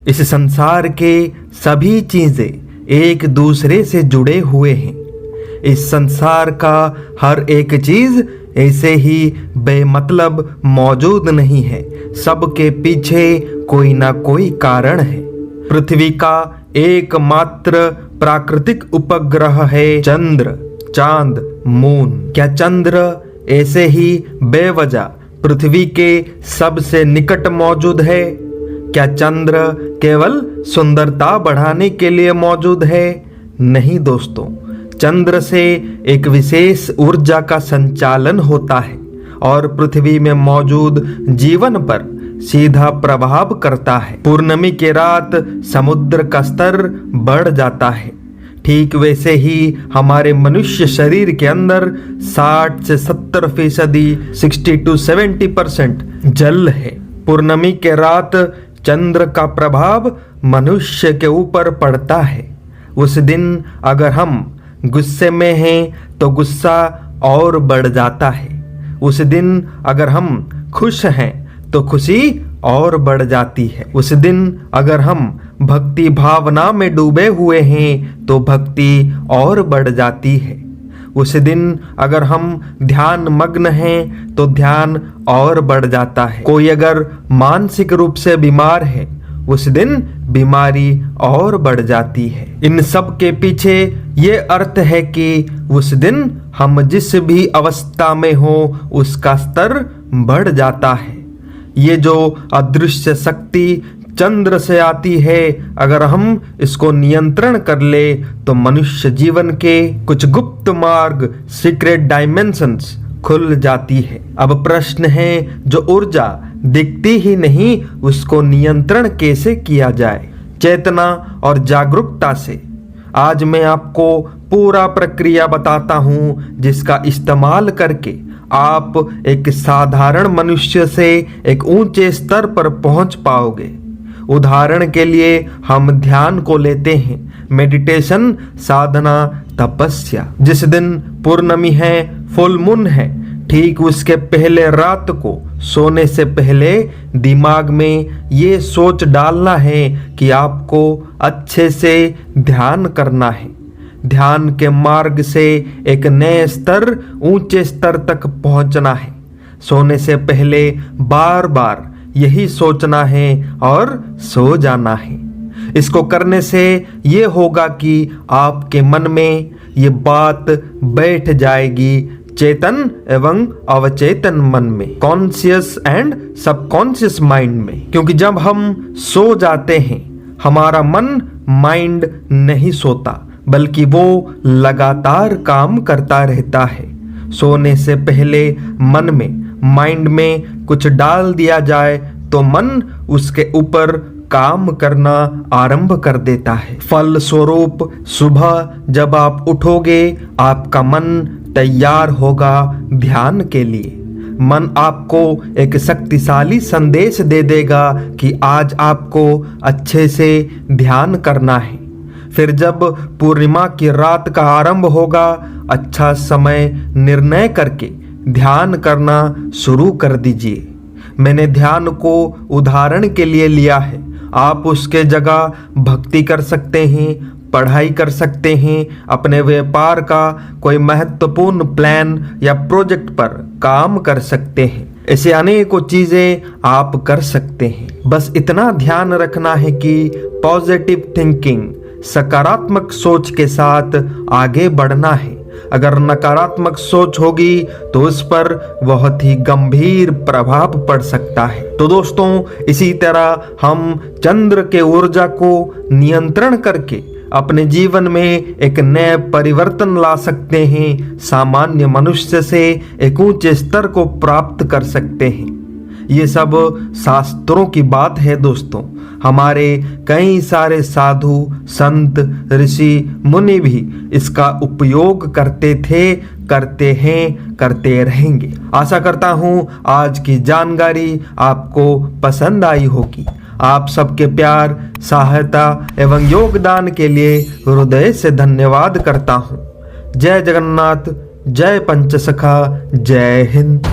इस संसार के सभी चीजें एक दूसरे से जुड़े हुए हैं। इस संसार का हर एक चीज ऐसे ही बेमतलब मौजूद नहीं है। सबके पीछे कोई ना कोई कारण है। पृथ्वी का एकमात्र प्राकृतिक उपग्रह है चंद्र, चांद, मून। क्या चंद्र ऐसे ही बेवजह पृथ्वी के सबसे निकट मौजूद है? क्या चंद्र केवल सुंदरता बढ़ाने के लिए मौजूद है? नहीं दोस्तों, चंद्र से एक विशेष ऊर्जा का संचालन होता है और पृथ्वी में मौजूद जीवन पर सीधा प्रभाव करता है। पूर्णिमा की रात समुद्र का स्तर बढ़ जाता है। ठीक वैसे ही हमारे मनुष्य शरीर के अंदर 60 से 70% 60 to 70% जल है। पूर्णिमा के रात चंद्र का प्रभाव मनुष्य के ऊपर पड़ता है। उस दिन अगर हम गुस्से में हैं तो गुस्सा और बढ़ जाता है। उस दिन अगर हम खुश हैं तो खुशी और बढ़ जाती है। उस दिन अगर हम भक्ति भावना में डूबे हुए हैं तो भक्ति और बढ़ जाती है। उस दिन अगर हम ध्यान मग्न हैं तो ध्यान और बढ़ जाता है। कोई अगर मानसिक रूप से बीमार है उस दिन बीमारी और बढ़ जाती है। इन सब के पीछे ये अर्थ है कि उस दिन हम जिस भी अवस्था में हो उसका स्तर बढ़ जाता है। ये जो अदृश्य शक्ति चंद्र से आती है, अगर हम इसको नियंत्रण कर ले तो मनुष्य जीवन के कुछ गुप्त मार्ग, सीक्रेट डायमेंशंस खुल जाती है। अब प्रश्न है, जो ऊर्जा दिखती ही नहीं उसको नियंत्रण कैसे किया जाए? चेतना और जागरूकता से। आज मैं आपको पूरा प्रक्रिया बताता हूँ जिसका इस्तेमाल करके आप एक साधारण मनुष्य से एक ऊंचे स्तर पर पहुंच पाओगे। उदाहरण के लिए हम ध्यान को लेते हैं, मेडिटेशन, साधना, तपस्या। जिस दिन पूर्णिमा है, फुल मून है, ठीक उसके पहले रात को सोने से पहले दिमाग में ये सोच डालना है कि आपको अच्छे से ध्यान करना है। ध्यान के मार्ग से एक नए स्तर, ऊंचे स्तर तक पहुंचना है। सोने से पहले बार बार यही सोचना है और सो जाना है। इसको करने से ये होगा कि आपके मन में ये बात बैठ जाएगी, चेतन एवं अवचेतन मन में, कॉन्शियस एंड सबकॉन्शियस माइंड में। क्योंकि जब हम सो जाते हैं हमारा मन, माइंड नहीं सोता बल्कि वो लगातार काम करता रहता है। सोने से पहले मन में, माइंड में कुछ डाल दिया जाए तो मन उसके ऊपर काम करना आरंभ कर देता है। फल स्वरूप सुबह जब आप उठोगे आपका मन तैयार होगा ध्यान के लिए। मन आपको एक शक्तिशाली संदेश दे देगा कि आज आपको अच्छे से ध्यान करना है। फिर जब पूर्णिमा की रात का आरंभ होगा, अच्छा समय निर्णय करके ध्यान करना शुरू कर दीजिए। मैंने ध्यान को उदाहरण के लिए लिया है। आप उसके जगह भक्ति कर सकते हैं, पढ़ाई कर सकते हैं, अपने व्यापार का कोई महत्वपूर्ण प्लान या प्रोजेक्ट पर काम कर सकते हैं। ऐसे अनेकों चीजें आप कर सकते हैं। बस इतना ध्यान रखना है कि पॉजिटिव थिंकिंग, सकारात्मक सोच के साथ आगे बढ़ना है। अगर नकारात्मक सोच होगी तो उस पर बहुत ही गंभीर प्रभाव पड़ सकता है। तो दोस्तों, इसी तरह हम चंद्र के ऊर्जा को नियंत्रण करके अपने जीवन में एक नए परिवर्तन ला सकते हैं। सामान्य मनुष्य से एक ऊंचे स्तर को प्राप्त कर सकते हैं। ये सब शास्त्रों की बात है दोस्तों। हमारे कई सारे साधु, संत, ऋषि, मुनि भी इसका उपयोग करते थे, करते हैं, करते रहेंगे। आशा करता हूँ आज की जानकारी आपको पसंद आई होगी। आप सबके प्यार, सहायता एवं योगदान के लिए हृदय से धन्यवाद करता हूँ। जय जगन्नाथ, जय पंचसखा, जय हिंद।